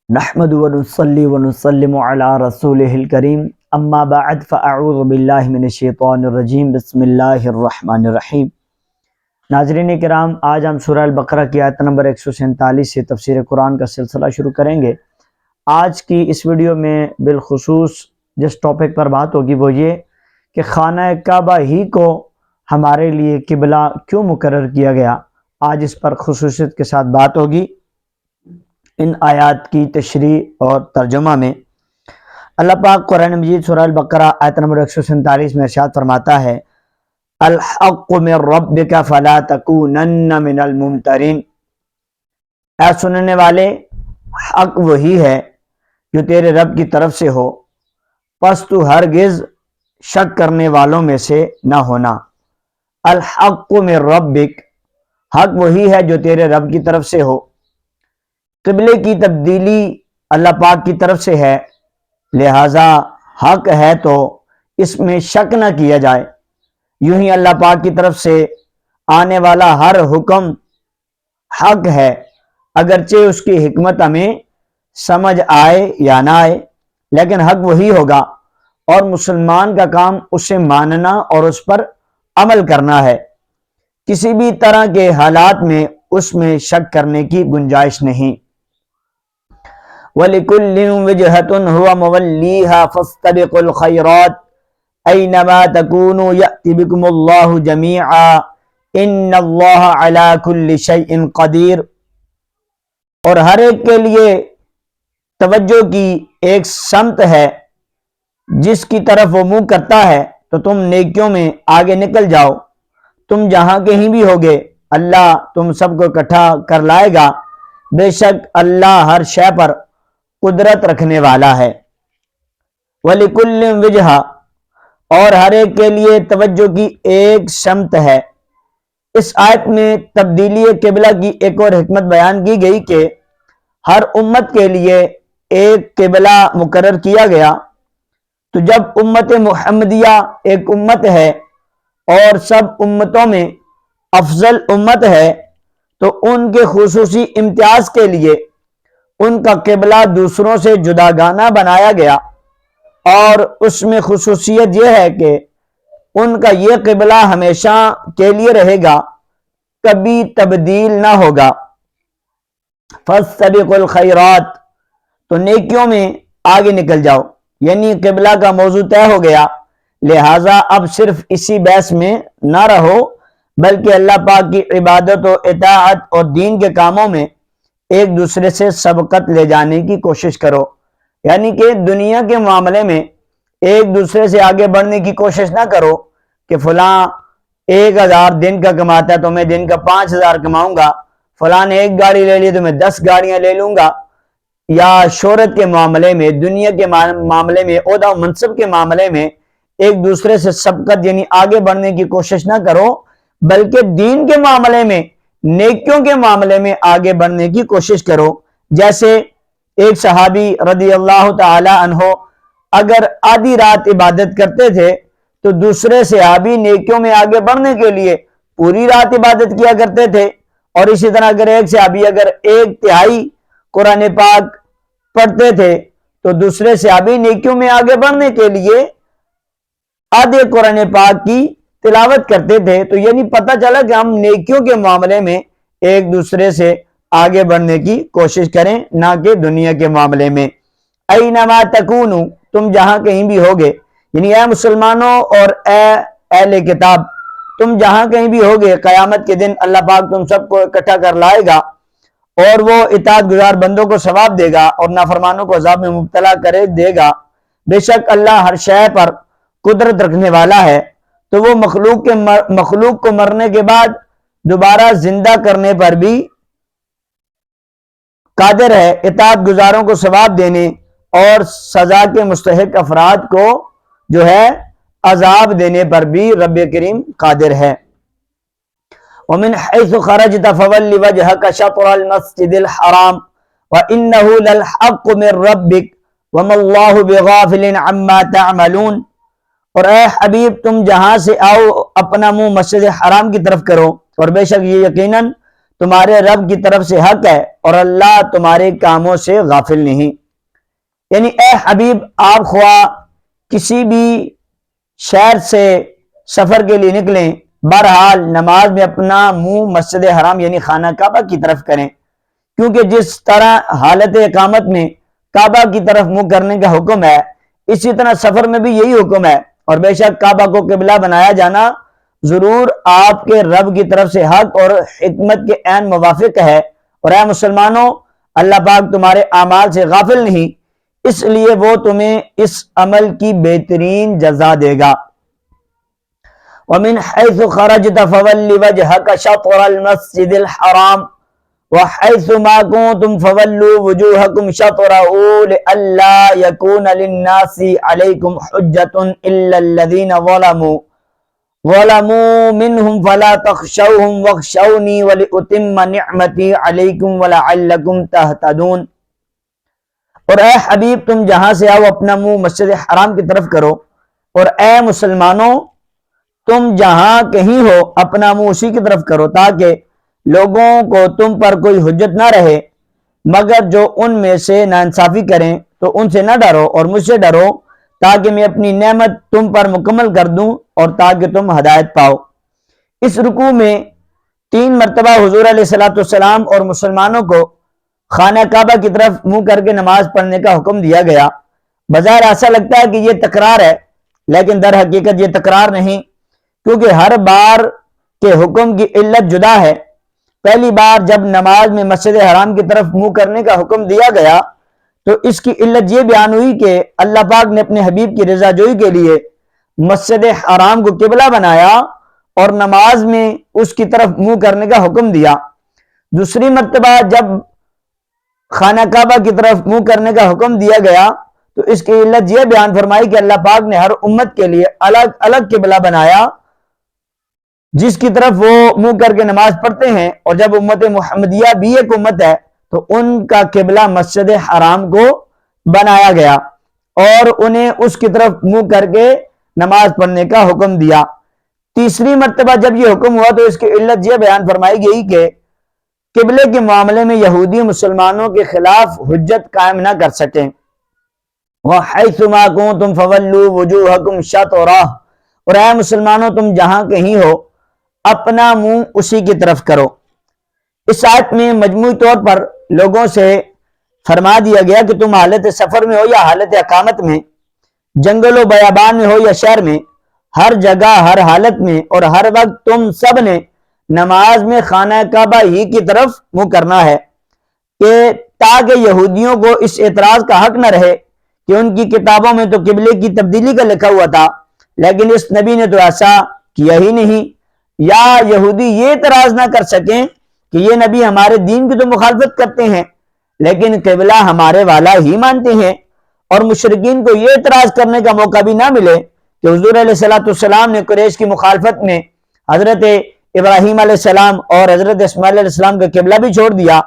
نحمد ونصلي ونسلم على رسوله الكريم اما بعد فاعوذ باللہ من الشیطان الرجیم بسم اللہ الرحمن الرحیم۔ ناظرین کرام، آج ہم سورہ البقرہ کی آیت نمبر 147 سے تفسیر قرآن کا سلسلہ شروع کریں گے۔ آج کی اس ویڈیو میں بالخصوص جس ٹاپک پر بات ہوگی وہ یہ کہ خانہ کعبہ ہی کو ہمارے لیے قبلہ کیوں مقرر کیا گیا۔ آج اس پر خصوصیت کے ساتھ بات ہوگی۔ ان آیات کی تشریح اور ترجمہ میں اللہ پاک قرآن مجید سورہ البقرہ آیت نمبر 147 میں ارشاد فرماتا ہے، الحق من ربک فلا تکونن من الممترین۔ اے سننے والے، حق وہی ہے جو تیرے رب کی طرف سے ہو، پس تو ہرگز شک کرنے والوں میں سے نہ ہونا۔ الحق من ربک، حق وہی ہے جو تیرے رب کی طرف سے ہو۔ قبلے کی تبدیلی اللہ پاک کی طرف سے ہے، لہذا حق ہے تو اس میں شک نہ کیا جائے۔ یوں ہی اللہ پاک کی طرف سے آنے والا ہر حکم حق ہے، اگرچہ اس کی حکمت ہمیں سمجھ آئے یا نہ آئے، لیکن حق وہی ہوگا اور مسلمان کا کام اسے ماننا اور اس پر عمل کرنا ہے۔ کسی بھی طرح کے حالات میں اس میں شک کرنے کی گنجائش نہیں۔ وَلِكُلٍّ وِجْهَةٌ هُوَ مُوَلِّيهَا فَاسْتَبِقُوا الْخَيْرَاتِ أَيْنَمَا تَكُونُوا يَأْتِ بِكُمُ اللَّهُ جَمِيعًا إِنَّ اللَّهَ عَلَى كُلِّ شَيْءٍ قَدِيرٌ۔ اور ہر ایک کے لیے توجہ کی ایک سمت ہے، جس کی طرف وہ منہ کرتا ہے تو تم نیکیوں میں آگے نکل جاؤ۔ تم جہاں کہیں بھی ہوگے، اللہ تم سب کو اکٹھا کر لائے گا، بے شک اللہ ہر شے پر قدرت رکھنے والا ہے۔ وَلِكُلٍّ وِجْهَةٌ، اور ہر ایک کے لیے توجہ کی ایک سمت ہے۔ اس آیت میں تبدیلی قبلہ کی ایک اور حکمت بیان کی گئی کہ ہر امت کے لیے ایک قبلہ مقرر کیا گیا، تو جب امت محمدیہ ایک امت ہے اور سب امتوں میں افضل امت ہے، تو ان کے خصوصی امتیاز کے لیے ان کا قبلہ دوسروں سے جداگانہ بنایا گیا، اور اس میں خصوصیت یہ ہے کہ ان کا یہ قبلہ ہمیشہ کے لیے رہے گا، کبھی تبدیل نہ ہوگا۔ فَاسْتَبِقُوا الْخَيْرَاتِ، تو نیکیوں میں آگے نکل جاؤ، یعنی قبلہ کا موضوع طے ہو گیا، لہٰذا اب صرف اسی بحث میں نہ رہو، بلکہ اللہ پاک کی عبادت و اطاعت اور دین کے کاموں میں ایک دوسرے سے سبقت لے جانے کی کوشش کرو۔ یعنی کہ دنیا کے معاملے میں ایک دوسرے سے آگے بڑھنے کی کوشش نہ کرو کہ فلاں 1000 دن کا کماتا ہے تو میں دن کا 5000 کماؤں گا، فلاں نے 1 گاڑی لے لی تو میں 10 گاڑیاں لے لوں گا، یا شہرت کے معاملے میں، دنیا کے معاملے میں، عہدہ و منصب کے معاملے میں ایک دوسرے سے سبقت یعنی آگے بڑھنے کی کوشش نہ کرو، بلکہ دین کے معاملے میں، نیکیوں کے معاملے میں آگے بڑھنے کی کوشش کرو۔ جیسے ایک صحابی رضی اللہ تعالی عنہ اگر آدھی رات عبادت کرتے تھے تو دوسرے صحابی نیکیوں میں آگے بڑھنے کے لیے پوری رات عبادت کیا کرتے تھے، اور اسی طرح اگر ایک صحابی اگر 1/3 قرآن پاک پڑھتے تھے تو دوسرے صحابی نیکیوں میں آگے بڑھنے کے لیے آدھے قرآن پاک کی تلاوت کرتے تھے۔ تو یعنی پتہ چلا کہ ہم نیکیوں کے معاملے میں ایک دوسرے سے آگے بڑھنے کی کوشش کریں، نہ کہ دنیا کے معاملے میں۔ اینما تکونو، تم جہاں کہیں بھی ہوگے، یعنی اے مسلمانوں اور اے اہل کتاب، تم جہاں کہیں بھی ہوگے، قیامت کے دن اللہ پاک تم سب کو اکٹھا کر لائے گا، اور وہ اطاعت گزار بندوں کو ثواب دے گا اور نافرمانوں کو عذاب میں مبتلا کرے دے گا۔ بے شک اللہ ہر شے پر قدرت رکھنے والا ہے۔ تو وہ مخلوق کو مرنے کے بعد دوبارہ زندہ کرنے پر بھی قادر ہے، اطاعت گزاروں کو ثواب دینے اور سزا کے مستحق افراد کو جو ہے عذاب دینے پر بھی رب کریم قادر ہے۔ وَمِنْ حَيْثُ خَرَجْتَ فَوَلِّ وَجْهَكَ شَطْرَ الْمَسْجِدِ الْحَرَامِ وَإِنَّهُ لَلْحَقُّ مِنْ رَبِّكَ وَمَا اللَّهُ بِغَافِلٍ عَمَّا تَعْمَلُونَ۔ اور اے حبیب، تم جہاں سے آؤ اپنا منہ مسجد حرام کی طرف کرو، اور بے شک یہ یقیناً تمہارے رب کی طرف سے حق ہے اور اللہ تمہارے کاموں سے غافل نہیں۔ یعنی اے حبیب، آپ خواہ کسی بھی شہر سے سفر کے لیے نکلیں، بہرحال نماز میں اپنا منہ مسجد حرام یعنی خانہ کعبہ کی طرف کریں، کیونکہ جس طرح حالت اقامت میں کعبہ کی طرف منہ کرنے کا حکم ہے، اسی طرح سفر میں بھی یہی حکم ہے، اور بے شک کعبہ کو قبلہ بنایا جانا ضرور آپ کے رب کی طرف سے حق اور حکمت کے عین موافق ہے، اور اے مسلمانوں، اللہ پاک تمہارے اعمال سے غافل نہیں، اس لیے وہ تمہیں اس عمل کی بہترین جزا دے گا۔ وَمِنْ حَيْثُ خَرَجْتَ فَوَلِّ وَجْهَكَ شَطْرَ الْمَسْجِدِ الْحَرَامِ وَحَيْثُ مَا كُنْتُمْ فَوَلُّوا وُجُوهَكُمْ شَطْرَهُ لِئَلَّا يَكُونَ لِلنَّاسِ عَلَيْكُمْ حُجَّةٌ إِلَّا الَّذِينَ ظَلَمُوا مِنْهُمْ فَلَا تَخْشَوْهُمْ وَاخْشَوْنِي وَلِأُتِمَّ نِعْمَتِي عَلَيْكُمْ وَلَعَلَّكُمْ تَهْتَدُونَ۔ اور اے حبیب، تم جہاں سے آؤ اپنا منہ مسجد حرام کی طرف کرو، اور اے مسلمانوں، تم جہاں کہیں ہو اپنا منہ اسی کی طرف کرو، تاکہ لوگوں کو تم پر کوئی حجت نہ رہے، مگر جو ان میں سے ناانصافی کریں تو ان سے نہ ڈرو اور مجھ سے ڈرو، تاکہ میں اپنی نعمت تم پر مکمل کر دوں اور تاکہ تم ہدایت پاؤ۔ اس رکوع میں 3 مرتبہ حضور علیہ الصلوۃ والسلام اور مسلمانوں کو خانہ کعبہ کی طرف منہ کر کے نماز پڑھنے کا حکم دیا گیا۔ بظاہر ایسا لگتا ہے کہ یہ تکرار ہے، لیکن در حقیقت یہ تکرار نہیں، کیونکہ ہر بار کے حکم کی علت جدا ہے۔ پہلی بار جب نماز میں مسجد حرام کی طرف منہ کرنے کا حکم دیا گیا تو اس کی علت یہ بیان ہوئی کہ اللہ پاک نے اپنے حبیب کی رضا جوئی کے لیے مسجد حرام کو قبلہ بنایا اور نماز میں اس کی طرف منہ کرنے کا حکم دیا۔ دوسری مرتبہ جب خانہ کعبہ کی طرف منہ کرنے کا حکم دیا گیا تو اس کی علت یہ بیان فرمائی کہ اللہ پاک نے ہر امت کے لیے الگ الگ قبلہ بنایا جس کی طرف وہ منہ کر کے نماز پڑھتے ہیں، اور جب امت محمدیہ بھی ایک امت ہے تو ان کا قبلہ مسجد حرام کو بنایا گیا اور انہیں اس کی طرف منہ کر کے نماز پڑھنے کا حکم دیا۔ تیسری مرتبہ جب یہ حکم ہوا تو اس کی علت یہ بیان فرمائی گئی کہ قبلے کے معاملے میں یہودی مسلمانوں کے خلاف حجت قائم نہ کر سکیں۔ وَحَيْثُ مَا كُنْتُمْ فَوَلُّوا وُجُوهَكُمْ شَطْرَهُ، اور اے مسلمانوں، تم جہاں کہیں ہو اپنا منہ اسی کی طرف کرو۔ اس آیت میں مجموعی طور پر لوگوں سے فرما دیا گیا کہ تم حالت سفر میں ہو یا حالت اقامت میں، جنگل و بیابان میں ہو یا شہر میں، ہر جگہ ہر حالت میں اور ہر وقت تم سب نے نماز میں خانہ کعبہ ہی کی طرف منہ کرنا ہے، کہ تاکہ یہودیوں کو اس اعتراض کا حق نہ رہے کہ ان کی کتابوں میں تو قبلے کی تبدیلی کا لکھا ہوا تھا لیکن اس نبی نے تو ایسا کیا ہی نہیں، یا یہودی یہ اعتراض نہ کر سکیں کہ یہ نبی ہمارے دین کی تو مخالفت کرتے ہیں لیکن قبلہ ہمارے والا ہی مانتے ہیں، اور مشرکین کو یہ اعتراض کرنے کا موقع بھی نہ ملے کہ حضور علیہ الصلوۃ والسلام نے قریش کی مخالفت میں حضرت ابراہیم علیہ السلام اور حضرت اسماعیل علیہ السلام کا قبلہ بھی چھوڑ دیا،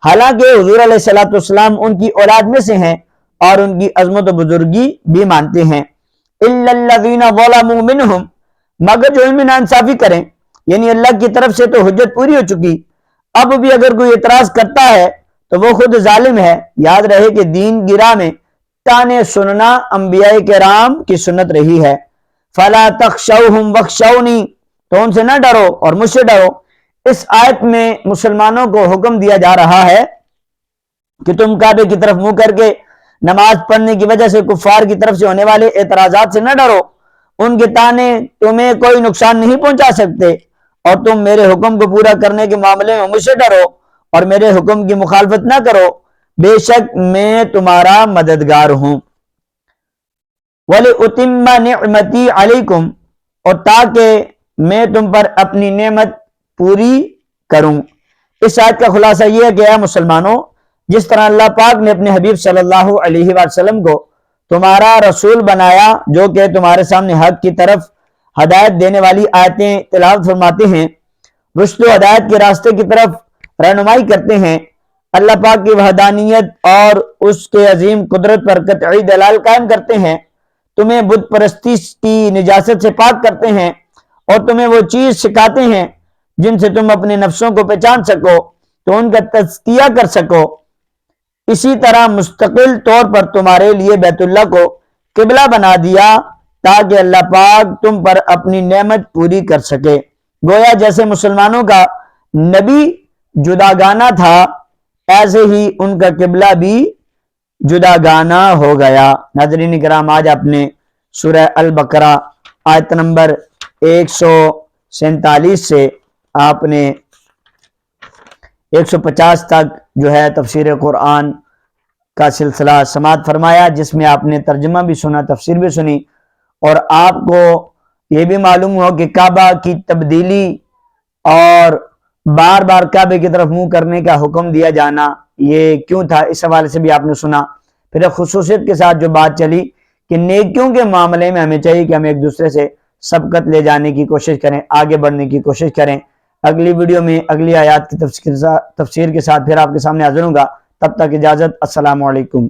حالانکہ حضور علیہ الصلوۃ والسلام ان کی اولاد میں سے ہیں اور ان کی عظمت و بزرگی بھی مانتے ہیں۔ إِلَّا الَّذِينَ ظَلَمُوا مِنْهُمْ، مگر جو ان میں ناانصافی کریں، یعنی اللہ کی طرف سے تو حجت پوری ہو چکی، اب بھی اگر کوئی اعتراض کرتا ہے تو وہ خود ظالم ہے۔ یاد رہے کہ دین کی راہ میں تانے سننا انبیاء کرام کی سنت رہی ہے۔ فَلَا تَخْشَوْهُمْ وَاخْشَوْنِي، تو ان سے نہ ڈرو اور مجھ سے ڈرو۔ اس آیت میں مسلمانوں کو حکم دیا جا رہا ہے کہ تم کعبے کی طرف منہ کر کے نماز پڑھنے کی وجہ سے کفار کی طرف سے ہونے والے اعتراضات سے نہ ڈرو، ان کے تانے تمہیں کوئی نقصان نہیں پہنچا سکتے، اور تم میرے حکم کو پورا کرنے کے معاملے میں مجھ سے ڈرو اور میرے حکم کی مخالفت نہ کرو، بے شک میں تمہارا مددگار ہوں۔ وَلِأُتِمَّ نِعْمَتِي عَلَيْكُمْ، اور تاکہ میں تم پر اپنی نعمت پوری کروں۔ اس آیت کا خلاصہ یہ ہے کہ اے مسلمانوں، جس طرح اللہ پاک نے اپنے حبیب صلی اللہ علیہ وآلہ وسلم کو تمہارا رسول بنایا جو کہ تمہارے سامنے حق کی طرف ہدایت دینے والی آیتیں تلاوت فرماتے ہیں، رشد و ہدایت کے راستے کی طرف رہنمائی کرتے ہیں، اللہ پاک کی وحدانیت اور اس کے عظیم قدرت پر قطعی دلائل قائم کرتے ہیں، تمہیں بت پرستی کی نجاست سے پاک کرتے ہیں اور تمہیں وہ چیز سکھاتے ہیں جن سے تم اپنے نفسوں کو پہچان سکو تو ان کا تزکیہ کر سکو۔ اسی طرح مستقل طور پر تمہارے لیے بیت اللہ کو قبلہ بنا دیا تاکہ اللہ پاک تم پر اپنی نعمت پوری کر سکے۔ گویا جیسے مسلمانوں کا نبی جداگانہ تھا ایسے ہی ان کا قبلہ بھی جداگانہ ہو گیا۔ ناظرین کرام، آج آپ نے سورہ البقرہ آیت نمبر 147 سے آپ نے 150 تک جو ہے تفسیر قرآن کا سلسلہ سماعت فرمایا، جس میں آپ نے ترجمہ بھی سنا، تفسیر بھی سنی، اور آپ کو یہ بھی معلوم ہو کہ کعبہ کی تبدیلی اور بار بار کعبے کی طرف منہ کرنے کا حکم دیا جانا یہ کیوں تھا، اس حوالے سے بھی آپ نے سنا۔ پھر ایک خصوصیت کے ساتھ جو بات چلی کہ نیکیوں کے معاملے میں ہمیں چاہیے کہ ہم ایک دوسرے سے سبقت لے جانے کی کوشش کریں، آگے بڑھنے کی کوشش کریں۔ اگلی ویڈیو میں اگلی آیات کی تفسیر کے ساتھ پھر آپ کے سامنے حاضر ہوں گا۔ تب تک اجازت، السلام علیکم۔